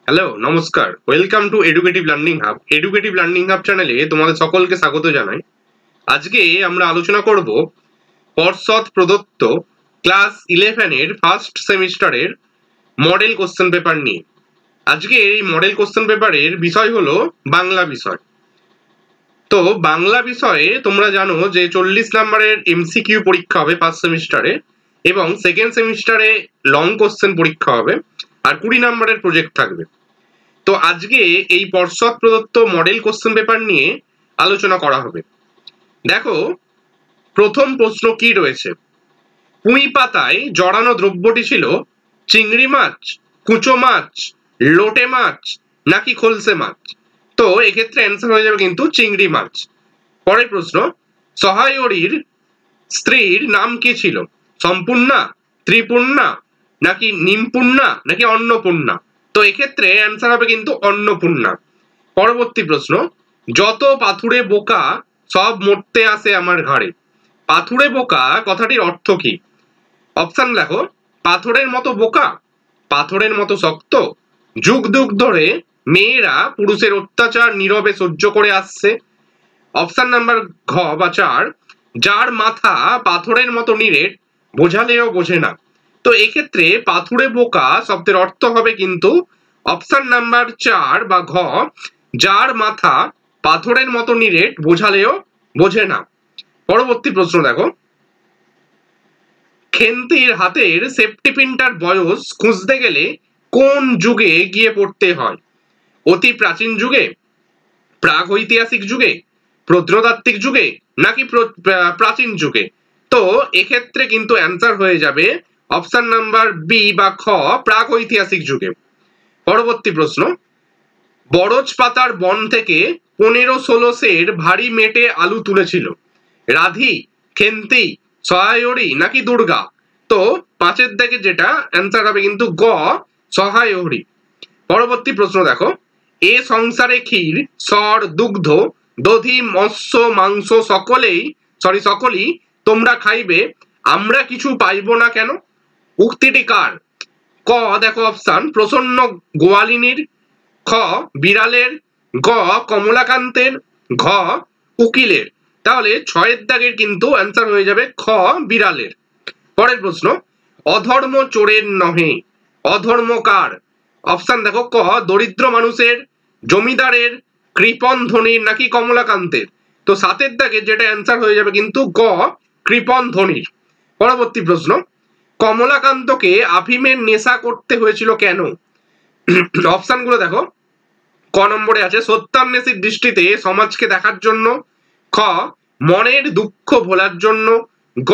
Hello, নমস্কার। Welcome to educative learning hub. Educative learning hub চ্যানেলে তোমাদের সকলকে স্বাগত জানাই। আজকে আমরা আলোচনা করব পর্ষদ প্রদত্ত ক্লাস 11 এর ফার্স্ট সেমিস্টারের মডেল কোশ্চেন পেপার নিয়ে। আজকে এই মডেল কোশ্চেন পেপারের বিষয় হলো বাংলা বিষয়। তো বাংলা বিষয়ে তোমরা জানো যে 40 নম্বরের এমসিকিউ পরীক্ষা হবে ফার্স্ট সেমিস্টারে, এবং সেকেন্ড সেমিস্টারে লং কোশ্চেন পরীক্ষা হবে, আর 20 নম্বরের প্রজেক্ট থাকবে। তো আজকে এই পর্ষদ প্রদত্ত মডেল কোশ্চেন পেপার নিয়ে আলোচনা করা হবে। দেখো, প্রথম প্রশ্ন কি রয়েছে। পুঁই পাতায় জড়ানো দ্রব্যটি ছিল চিংড়ি মাছ, কুচো মাছ, লোটে মাছ নাকি খলসে মাছ? তো এক্ষেত্রে অ্যান্সার হয়ে যাবে কিন্তু চিংড়ি মাছ। পরের প্রশ্ন, সহায়রীর স্ত্রীর নাম কি ছিল? সম্পূর্ণা, ত্রিপূর্ণা নাকি নিমপূর্ণা নাকি অন্নপূর্ণা? তো এক্ষেত্রে অ্যান্সার হবে কিন্তু অন্নপূর্ণা। পরবর্তী প্রশ্ন, যত পাথুরে বোকা সব মরতে আসে আমার ঘাড়ে। পাথুরে বোকা কথাটির অর্থ কি? অপশন দেখো, পাথরের মতো বোকা, পাথরের মতো শক্ত, যুগ যুগ ধরে মেয়েরা পুরুষের অত্যাচার নীরবে সহ্য করে আসছে। অপশন নাম্বার ঘ বা 4, যার মাথা পাথরের মতো নিরেট, বোঝালেও বোঝে না। তো এক্ষেত্রে পাথুরে বোকা শব্দের অর্থ হবে কিন্তু অপশন নাম্বার 4 বা ঘ, যার মাথা পাথরের মতো নিরেট, বোঝালেও বোঝে না। পরবর্তী প্রশ্ন দেখো, খেন্তির হাতের সেফটি পিনটার বয়স খুঁজতে গেলে কোন যুগে গিয়ে পড়তে হয়? অতি প্রাচীন যুগে, প্রাক ঐতিহাসিক যুগে, প্রত্নতাত্ত্বিক যুগে নাকি প্রাচীন যুগে? তো এক্ষেত্রে কিন্তু অ্যান্সার হয়ে যাবে অপশন নাম্বার বি বা খ, প্রাক ঐতিহাসিক যুগে। পরবর্তী প্রশ্ন, বরজ পাতার বন থেকে 15-16 সের ভারী মেটে আলু তুলেছিল রাধি, খেন্তি, সহায়রী নাকি দুর্গা? তো পাঁচের দিকে যেটা অ্যান্সার হবে কিন্তু গ, সহায়রী। পরবর্তী প্রশ্ন দেখো, এ সংসারে ক্ষীর, সর, দুগ্ধ, দধি, মৎস্য, মাংস সকলেই তোমরা খাইবে, আমরা কিছু পাইব না কেন? উক্তিটি কার? ক দেখো অপশন, প্রসন্ন গোয়ালিনীর, খ বিড়ালের, গ কমলাকান্তের, ঘ উকিলের। তাহলে 6 দাগের কিন্তু অ্যান্সার হয়ে যাবে খ, বিড়ালের। পরের প্রশ্ন, অধর্ম চোরের নহে, অধর্ম কার? অপশন দেখো, ক দরিদ্র মানুষের, জমিদারের, কৃপণ ধনীর নাকি কমলাকান্তের? তো 7 দাগে যেটা অ্যান্সার হয়ে যাবে কিন্তু গ, কৃপণ ধনীর। পরবর্তী প্রশ্ন, কমলাকান্তকে আফিমের নেশা করতে হয়েছিল কেন? অপশনগুলো দেখো, ক নম্বরে আছে সত্যান্বেষীর দৃষ্টিতে সমাজকে দেখার জন্য, খ মনের দুঃখ ভোলার জন্য, গ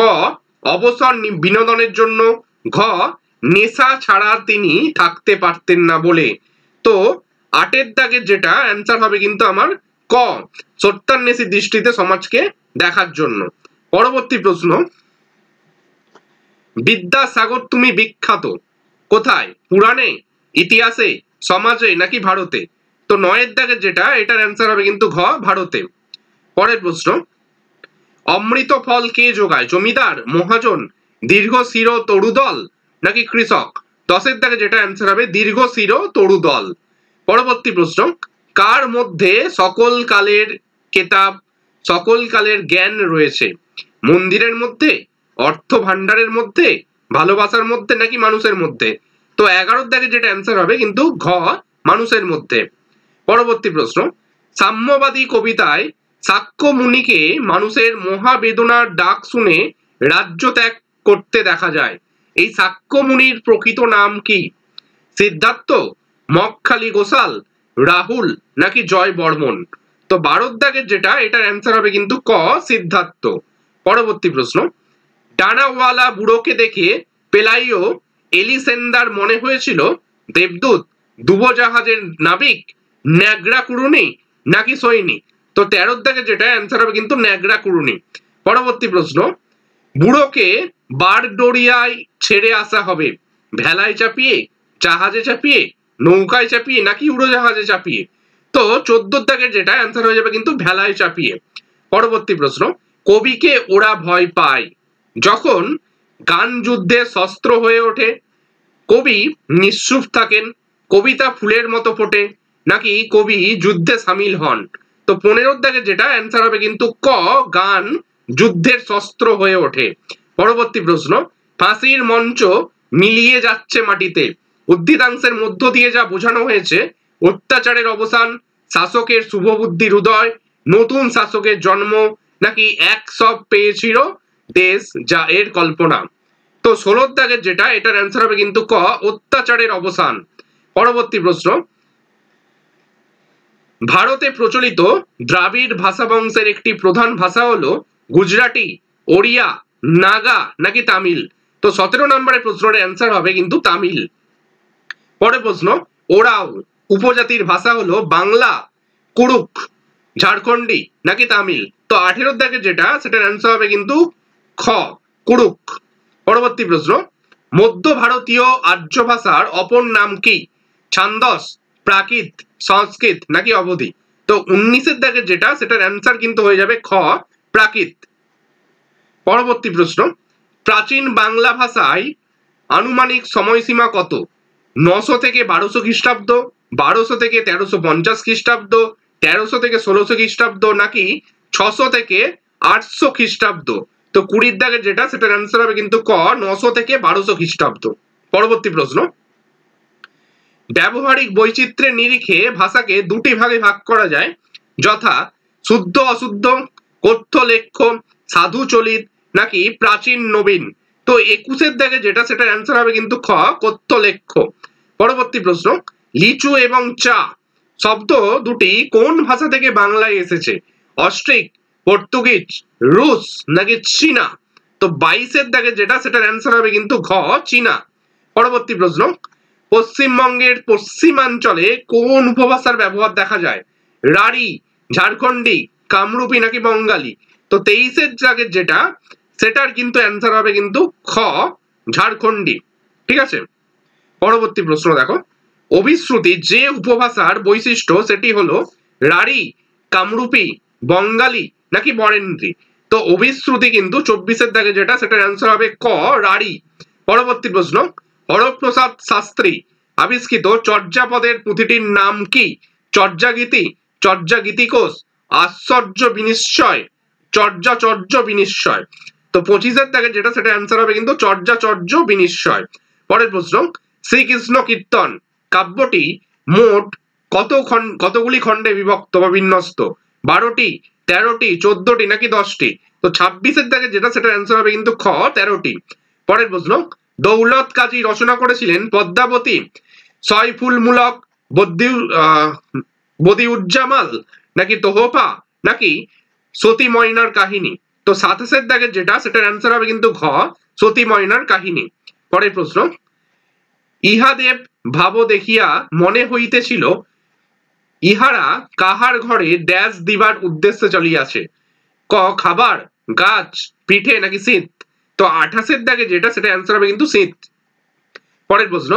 অবসর বিনোদনের জন্য, ঘ নেশা ছাড়া তিনি থাকতে পারতেন না বলে। তো 8 দাগের যেটা অ্যান্সার হবে কিন্তু আমার ক, সত্যান্বেষীর দৃষ্টিতে সমাজকে দেখার জন্য। পরবর্তী প্রশ্ন, বিদ্যাসাগর তুমি বিখ্যাত কোথায়? পুরাণে, ইতিহাসে, সমাজে নাকি ভারতে? তো 9 দাগের যেটা, এটার অ্যান্সার হবে কিন্তু ঘ, ভারতে। পরের প্রশ্ন, অমৃত ফল কে যোগায়? জমিদার, মহাজন, দীর্ঘ শির তরুদল নাকি কৃষক? 10 দাগে যেটা অ্যান্সার হবে দীর্ঘ শির তরুদল। পরবর্তী প্রশ্ন, কার মধ্যে সকল কালের কেতাব, সকল কালের জ্ঞান রয়েছে? মন্দিরের মধ্যে, অর্থ ভান্ডারের মধ্যে, ভালোবাসার মধ্যে নাকি মানুষের মধ্যে? তো 11 দাগে যেটা অ্যান্সার হবে কিন্তু ঘ, মানুষের মধ্যে। পরবর্তী প্রশ্ন, সাম্যবাদী কবিতায় সাক্ষ্য মুনিকে মানুষের মহাবেদনার ডাক শুনে রাজ্য ত্যাগ করতে দেখা যায়, এই সাক্ষ্য মুনির প্রকৃত নাম কি? সিদ্ধার্থ, মকখালি গোসাল, রাহুল নাকি জয় বর্মন? তো 12 দাগের যেটা, এটার অ্যান্সার হবে কিন্তু ক, সিদ্ধার্থ। পরবর্তী প্রশ্ন, ডানাওয়ালা বুড়োকে দেখে পেলাইও এলিসেন্দার মনে হয়েছিল দেবদূত, ডুবোজাহাজের নাবিক, ন্যাগরা কুরুনি নাকি সৈনিক? তো 13 দাগে যেটা অ্যান্সার হবে কিন্তু ন্যাগরা কুরুনি। পরবর্তী প্রশ্ন, বুড়োকে বারডোরিয়ায় ছেড়ে আসা হবে ভেলায় চাপিয়ে, জাহাজে চাপিয়ে, নৌকায় চাপিয়ে নাকি উড়োজাহাজে চাপিয়ে? তো 14 দাগের যেটা অ্যান্সার হয়ে যাবে কিন্তু ভেলায় চাপিয়ে। পরবর্তী প্রশ্ন, কবিকে ওরা ভয় পায় যখন গান যুদ্ধে শস্ত্র হয়ে ওঠে, কবি নিশ্চুপ থাকেন, কবিতা ফুলের মতো ফোটে নাকি কবি যুদ্ধে সামিল হন? তো 15 দাগে যেটা অ্যান্সার হবে কিন্তু ক, গান যুদ্ধের শস্ত্র হয়ে ওঠে। পরবর্তী প্রশ্ন, ফাঁসির মঞ্চ মিলিয়ে যাচ্ছে মাটিতে, উদ্ধৃতাংশের মধ্য দিয়ে যা বোঝানো হয়েছে অত্যাচারের অবসান, শাসকের শুভবুদ্ধির উদয়, নতুন শাসকের জন্ম নাকি এক সব পেয়েছিল দেশ যা এর কল্পনা? তো 16 দাগের যেটা এটার অ্যান্সার হবে কিন্তু ক, অত্যাচারের অবসান। পরবর্তী প্রশ্ন, ভারতে প্রচলিত দ্রাবিড় ভাষা বংশের একটি প্রধান ভাষা হলো গুজরাটি, ওড়িয়া, নাগা নাকি তামিল? তো 17 নম্বরের প্রশ্নের অ্যান্সার হবে কিন্তু তামিল। পরের প্রশ্ন, ওরাও উপজাতির ভাষা হলো বাংলা, কুড়ুক, ঝাড়খণ্ডী নাকি তামিল? তো 18 দাগের যেটা সেটার অ্যান্সার হবে কিন্তু খ, কুড়ুক। পরবর্তী প্রশ্ন, মধ্য ভারতীয় আর্য ভাষার অপর নাম কি? ছান্দস, প্রাকৃত, সংস্কৃত নাকি অবধি? তো 19 দাগের যেটা সেটার অ্যান্সার কিন্তু হয়ে যাবে খ, প্রাকৃত। পরবর্তী প্রশ্ন, প্রাচীন বাংলা ভাষায় আনুমানিক সময়সীমা কত? 900 থেকে 1200 খ্রিস্টাব্দ, 1200 থেকে 1350 খ্রিস্টাব্দ, 1300 থেকে 1600 খ্রিস্টাব্দ নাকি 600 থেকে 800 খ্রিস্টাব্দ? তো 20 দাগের যেটা সেটার অ্যান্সার হবে কিন্তু ক, 900 থেকে 1200 খ্রিস্টাব্দ। পরবর্তী প্রশ্ন, ব্যবহারিক বৈচিত্র্যের নিরিখে ভাষাকে দুটি ভাগে ভাগ করা যায়, যথা শুদ্ধ অশুদ্ধ, কথ্য লেখ্য, সাধু চলিত নাকি প্রাচীন নবীন? তো 21 দাগে যেটা সেটার অ্যান্সার হবে কিন্তু খ, কথ্য লেখ্য। পরবর্তী প্রশ্ন, লিচু এবং চা শব্দ দুটি কোন ভাষা থেকে বাংলায় এসেছে? অস্ট্রিক, পর্তুগিজ, রুশ নাকি চীনা? তো 22 দাগে যেটা সেটার অ্যান্সার হবে কিন্তু ঘ, চীনা। পরবর্তী প্রশ্ন, পশ্চিমবঙ্গের পশ্চিমাঞ্চলে কোন উপভাষার ব্যবহার দেখা যায়? রাঢ়ী, ঝাড়খণ্ডী, কামরূপী নাকি বঙ্গালী? তো 23 দাগের যেটা সেটার কিন্তু অ্যান্সার হবে কিন্তু খ, ঝাড়খণ্ডী। ঠিক আছে। পরবর্তী প্রশ্ন দেখো, অভিশ্রুতি যে উপভাষার বৈশিষ্ট্য সেটি হলো রাঢ়ী, কামরূপী, বঙ্গালী নাকি বরেন্দ্রী? তো অভিশ্রুতি কিন্তু 24 দাগে যেটা সেটার অ্যান্সার হবে ক, রাঢ়ী। পরবর্তী প্রশ্ন, হরপ্রসাদ শাস্ত্রী আবিষ্কৃত চর্যাপদের পুঁথিটির নাম কি? চর্যাগীতি, চর্যাগীতিকোষ, আশ্চর্য বিনিশ্চয়, চর্যাচর্য বিনিশ্চয়? তো 25 দাগে যেটা সেটা অ্যান্সার হবে কিন্তু চর্যাচর্য বিনিশ্চয়। পরের প্রশ্ন, শ্রীকৃষ্ণ কীর্তন কাব্যটি মোট কতগুলি খণ্ডে বিভক্ত বা বিন্যস্ত? 12টি, 13টি, 14টি নাকি 10টি? তো 26 দাগে যেটা সেটা অ্যান্সার হবে কিন্তু খ, 13টি। পরের প্রশ্ন, দৌলত কাজী রচনা করেছিলেন পদ্মাবতী, সয়ফুলমূলক, বদিউজ্জামাল নাকি তোহফা নাকি সতী ময়নার কাহিনী? তো 27 দাগের যেটা সেটার অ্যান্সার হবে কিন্তু ঘ, সতী ময়নার কাহিনী। পরের প্রশ্ন, ইহাদেব ভাব দেখিয়া মনে হইতেছিল ইহারা কাহার ঘরে ড্যাশ দিবার উদ্দেশ্যে চলিয়াছে? ক, খাবার, গাছ, পিঠে নাকি শীত? তো 28 দাগে যেটা সেটা অ্যান্সার হবে কিন্তু শীত। পরের প্রশ্ন,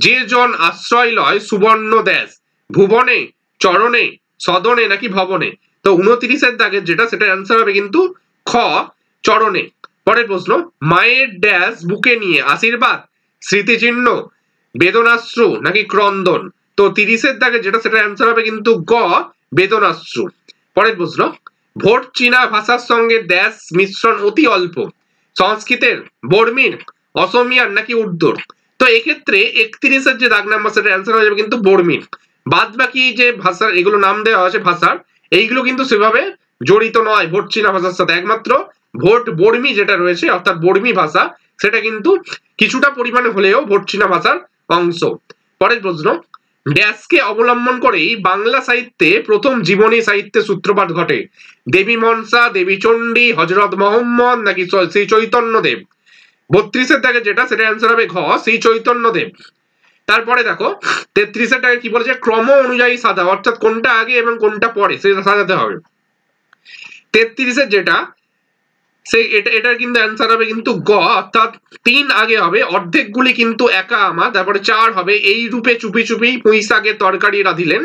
যে জন আশ্রয় লয় সুবর্ণ দেশ, ভুবনে, চরণে, সদনে নাকি ভবনে? তো 29 দাগে যেটা সেটা অ্যান্সার হবে কিন্তু খ, চরণে। পরের প্রশ্ন, মায়ের ড্যাশ বুকে নিয়ে আশীর্বাদ, স্মৃতিচিহ্ন, বেদনাশ্রু নাকি ক্রন্দন? তো 30 দাগে যেটা সেটা অ্যান্সার হবে কিন্তু গ, বেদনাশ্রু। পরের প্রশ্ন, ভোট চীনা ভাষার সঙ্গে ড্যাশ মিশ্রণ অতি অল্প, সংস্কৃতের, বর্মীর, অসমিয়ার নাকি উর্দুর? তো এক্ষেত্রে 31 যে দাগ নাম্বার সেটা অ্যান্সার হয়ে যাবে কিন্তু বর্মীর। বাদ বাকি যে ভাষার এগুলো নাম দেওয়া আছে ভাষার, এইগুলো কিন্তু সেভাবে জড়িত নয় ভোট চীনা ভাষার সাথে। একমাত্র ভোট বর্মী যেটা রয়েছে অর্থাৎ বর্মী ভাষা সেটা কিন্তু কিছুটা পরিমাণে হলেও ভোট চীনা ভাষার অংশ। পরের প্রশ্ন, ড্যাশকে অবলম্বন করেই বাংলা সাহিত্যে প্রথম জীবনী সাহিত্যে সূত্রপাত ঘটে? দেবী মনসা, দেবী চণ্ডী, হযরত মোহাম্মদ নাকি শ্রী চৈতন্য দেব? 32 দাগে যেটা সেটা অ্যান্সার হবে ঘ, শ্রী চৈতন্য দেব। তারপরে দেখো 33 দাগে কি বলেছে, ক্রম অনুযায়ী সাজা, অর্থাৎ কোনটা আগে এবং কোনটা পরে সেটা সাজাতে হবে। 33 যেটা এটার কিন্তু অ্যান্সার হবে কিন্তু গ, অর্থাৎ 3 আগে হবে, অর্ধেকগুলি কিন্তু একা আমা, তারপরে 4 হবে এই রূপে চুপি চুপি পুঁই শাকের তরকারি রাঁধিলেন,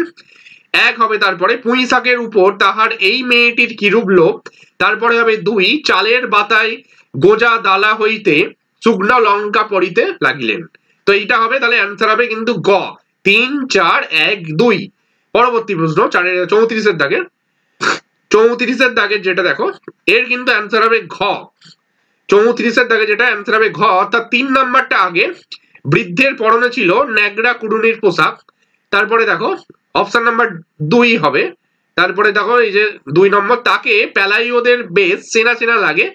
1 হবে তারপরে পুঁই শাকের উপর তাহার এই মেয়েটির কিরূপ লোভ, তারপরে হবে 2 চালের বাতায় গোজা দালা হইতে শুকনো লঙ্কা পড়িতে লাগিলেন। তো এইটা হবে, তাহলে অ্যান্সার হবে কিন্তু গ, 3 4 1 2। পরবর্তী প্রশ্ন 34-এর দাগের, 34-এর দাগের যেটা দেখো, এর কিন্তু অ্যান্সার হবে ঘ। 34-এর দাগে যেটা অ্যান্সার হবে ঘ, অর্থাৎ 3 নাম্বারটা আগে। বৃদ্ধের পরনে ছিল ন্যাগরা কুড়ুনির পোশাক। তারপরে দেখো অপশন নাম্বার 2 হবে। তারপরে দেখো এই যে 2 নম্বর, তাকে পেলাইওদের বেশ চেনা চেনা লাগে।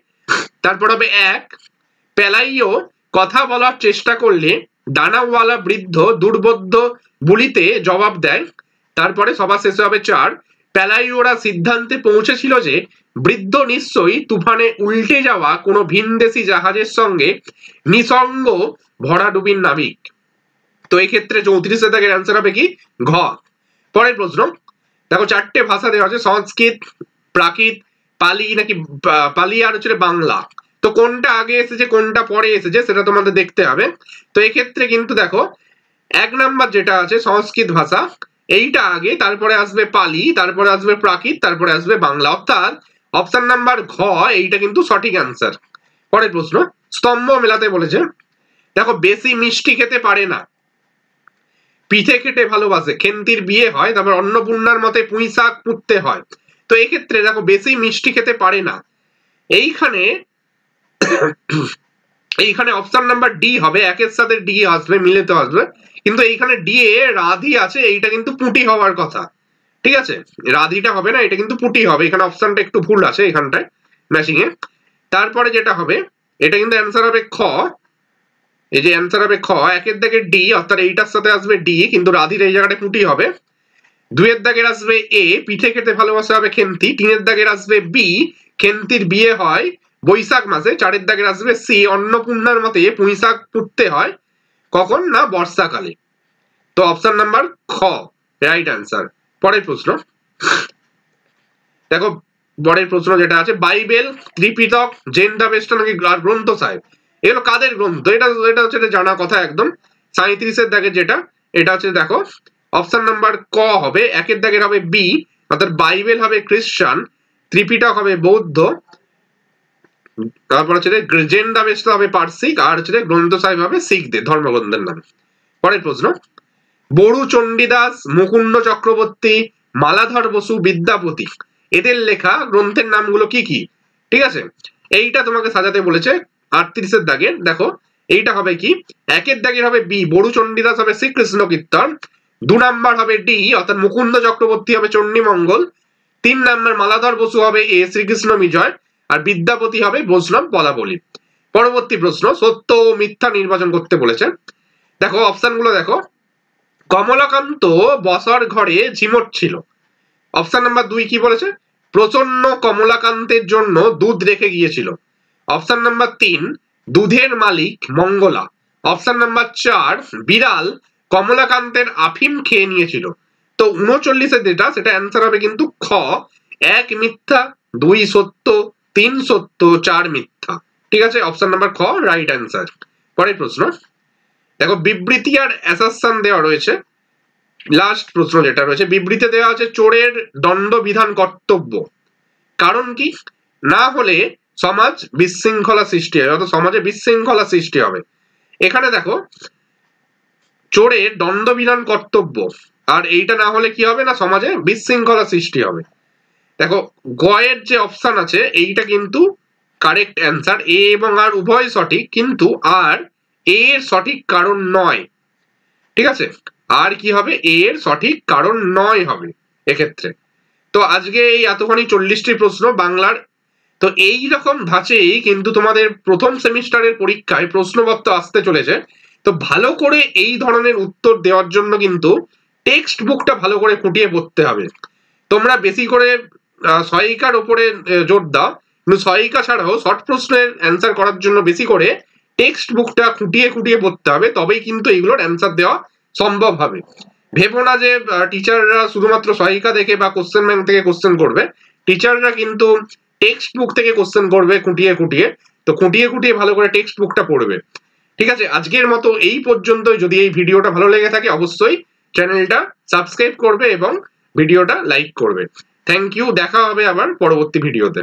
তারপর হবে 1, পেলাইও কথা বলার চেষ্টা করলে ডানাওয়ালা বৃদ্ধ দুর্বোধ্য বলিতে জবাব দেয়। তারপরে সবার শেষে হবে 4, পেলাইওরা সিদ্ধান্তে পৌঁছেছিল যে বৃদ্ধ নিশ্চয়ই তুফানে উল্টে যাওয়া কোনো ভিনদেশি জাহাজের সঙ্গে নিসঙ্গ ভরাডুবির নাবিক। তো এই ক্ষেত্রে 34-এর দাগের অ্যান্সার হবে কি ঘ। পরের প্রশ্ন দেখো, 4টে ভাষা দেওয়া আছে, সংস্কৃত, প্রাকৃত, পালি নাকি পালি আর হচ্ছে বাংলা। তো কোনটা আগে এসেছে কোনটা পরে এসেছে সেটা তোমাদের দেখতে হবে। তো এই ক্ষেত্রে কিন্তু দেখো 1 নাম্বার যেটা আছে সংস্কৃত ভাষা, এইটা আগে, তারপরে আসবে পালি, তারপরে আসবে প্রাকৃত, তারপরে আসবে বাংলা, অর্থাৎ অপশন নাম্বার ঘ এইটা কিন্তু সঠিক অ্যান্সার। পরের প্রশ্ন, স্তম্ভ মেলাতে বলেছে। দেখো, বেশি মিষ্টি খেতে পারে না, পিঠে খেতে ভালোবাসে, খেন্তির বিয়ে হয়, তারপর অন্নপূর্ণার মতে পুঁই শাক পুঁততে হয়। তো এই ক্ষেত্রে দেখো বেশি মিষ্টি খেতে পারে না, এইখানে অপশন নাম্বার ডি হবে। 1-এর সাথে ডি আসবে, মিলেতে আসবে, কিন্তু এইখানে ডি এ রাধি আছে, এইটা কিন্তু পুঁটি হওয়ার কথা। ঠিক আছে, রাধিটা হবে না, এটা কিন্তু পুঁটি হবে। এখানে অপশনটা একটু ভুল আছে এখানটায় ম্যাচিং এ। তারপরে যেটা হবে, এটা কিন্তু অ্যান্সার হবে খ। এই যে অ্যান্সার হবে খ। 1-এর দাগে ডি, অর্থাৎ এইটার সাথে আসবে ডি, কিন্তু রাধির এই জায়গাটা পুঁটি হবে। 2-এর দাগের আসবে এ, পিঠে খেতে ভালোবাসা হবে খেন্তি। 3-এর দাগের আসবে বি, খেন্তির বিয়ে হয় বৈশাখ মাসে। 4-এর দাগের আসবে সি, অন্নপূর্ণার মতে পুঁই শাক পুঁততে হয় কখন না বর্ষাকালে। তো অপশন নাম্বার খ রাইট অ্যান্সার। পরের প্রশ্ন দেখো, পরের প্রশ্ন যেটা আছে, বাইবেল, ত্রিপিটক, জেন্ডাবেস্টা নাকি গ্রন্থ সাহেব, এগুলো কাদের গ্রন্থ? এটা হচ্ছে জানা কথা একদম। 37-এর দাগের যেটা, এটা হচ্ছে দেখো অপশন নাম্বার ক হবে। 1-এর দাগের হবে বি, অর্থাৎ বাইবেল হবে খ্রিস্টান, ত্রিপিটক হবে বৌদ্ধ, তারপর হচ্ছে জেন্ডাবেস্টা হবে পার্সিক, আর হচ্ছে গ্রন্থ সাহেব হবে শিখদের ধর্মগ্রন্থের নাম। পরের প্রশ্ন, বড়ু চণ্ডীদাস, মুকুন্দ চক্রবর্তী, মালাধর বসু, বিদ্যাপতি, এদের লেখা গ্রন্থের নামগুলো কি কি? ঠিক আছে, এইটা তোমাকে সাজাতে বলেছে 38-এর দাগের। দেখো এইটা হবে কি, 1-এর দাগের হবে বি, বড়ু চণ্ডীদাস হবে শ্রীকৃষ্ণ কীর্তন। 2 নাম্বার হবে ডি, অর্থাৎ মুকুন্দ চক্রবর্তী হবে চণ্ডীমঙ্গল। 3 নাম্বার মালাধর বসু হবে এ, শ্রীকৃষ্ণ বিজয়। আর বিদ্যাপতি হবে বৈষ্ণব পদাবলী। পরবর্তী প্রশ্ন, সত্য ও মিথ্যা নির্বাচন করতে বলেছে। দেখো অপশনগুলো দেখো, কমলাকান্ত বসার ঘরে ঝিমট ছিল। অপশন নাম্বার 2 কি বলেছে? প্রচন্ন কমলাকান্তের জন্য দুধ রেখে গিয়েছিল। অপশন নাম্বার 3 দুধের মালিক মঙ্গলা। অপশন নাম্বার 4 বিড়াল কমলাকান্তের আফিম খেয়ে নিয়েছিল। তো 39-এর যেটা সেটা অ্যান্সার হবে কিন্তু খ, 1 মিথ্যা, 2 সত্য, 3 সত্য, 4 মিথ্যা। ঠিক আছে, অপশন নাম্বার খ রাইট অ্যান্সার। পরের প্রশ্ন দেখো, বিবৃতি আর অ্যাসারশন দেওয়া রয়েছে। লাস্ট প্রশ্ন যেটা রয়েছে, বিবৃতি দেওয়া আছে চোরের দণ্ডবিধান কর্তব্য, কারণ কি? না হলে সমাজ বিশৃঙ্খলা সৃষ্টি হবে, অর্থাৎ সমাজে বিশৃঙ্খলা সৃষ্টি হবে। এখানে দেখো চোরের দণ্ডবিধান কর্তব্য, আর এইটা না হলে কি হবে না সমাজে বিশৃঙ্খলা সৃষ্টি হবে। দেখো গয়ের যে অপশন আছে এইটা কিন্তু কারেক্ট অ্যান্সার, এ এবং আর উভয় সঠিক, কিন্তু আর এর সঠিক কারণ নয়। ঠিক আছে, আর কি হবে, এর সঠিক কারণ নয় হবে এক্ষেত্রে। তো আজকে এই এতখানি 40টি প্রশ্ন বাংলার। তো এই রকম ধাঁচেই কিন্তু তোমাদের প্রথম সেমিস্টারের পরীক্ষায় প্রশ্নপত্র আসতে চলেছে। তো ভালো করে এই ধরনের উত্তর দেওয়ার জন্য কিন্তু টেক্সট বুকটা ভালো করে খুঁটিয়ে পড়তে হবে। তোমরা বেশি করে সহায়িকার উপরে জোর দাও, কিন্তু সহায়িকা ছাড়াও শর্ট প্রশ্নের অ্যান্সার করার জন্য বেশি করে টেক্সট বুকটা খুঁটিয়ে খুঁটিয়ে পড়তে হবে, তবেই কিন্তু এইগুলোর অ্যান্সার দেওয়া সম্ভব হবে। ভেবো না যে টিচাররা শুধুমাত্র সহায়িকা দেখে বা কোশ্চেন ব্যাংক থেকে কোশ্চেন করবে, টিচাররা কিন্তু টেক্সট বুক থেকে কোশ্চেন করবে খুঁটিয়ে খুঁটিয়ে। তো খুঁটিয়ে খুঁটিয়ে ভালো করে টেক্সট বুকটা পড়বে। ঠিক আছে, আজকের মতো এই পর্যন্তই। যদি এই ভিডিওটা ভালো লেগে থাকে অবশ্যই চ্যানেলটা সাবস্ক্রাইব করবে এবং ভিডিওটা লাইক করবে। থ্যাংক ইউ, দেখা হবে আবার পরবর্তী ভিডিওতে।